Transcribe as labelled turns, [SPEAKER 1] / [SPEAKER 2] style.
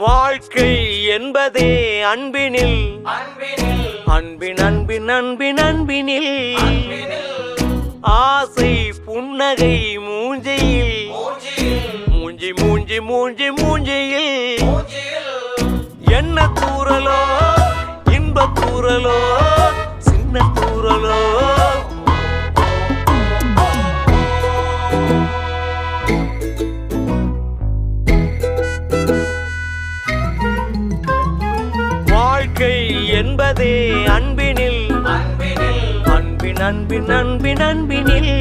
[SPEAKER 1] வாழ்க்கை என்பதே அன்பினில் அன்பின் அன்பின் அன்பின் அன்பினில் ஆசை புன்னகை மூஞ்சியில் மூஞ்சி மூஞ்சி மூஞ்சி மூஞ்சியில் என்ன தூரலோ இன்ப தூரலோ சின்ன தூரலோ வாழ்க்கை என்பதே அன்பினில் அன்பின் அன்பின் அன்பின் அன்பினில்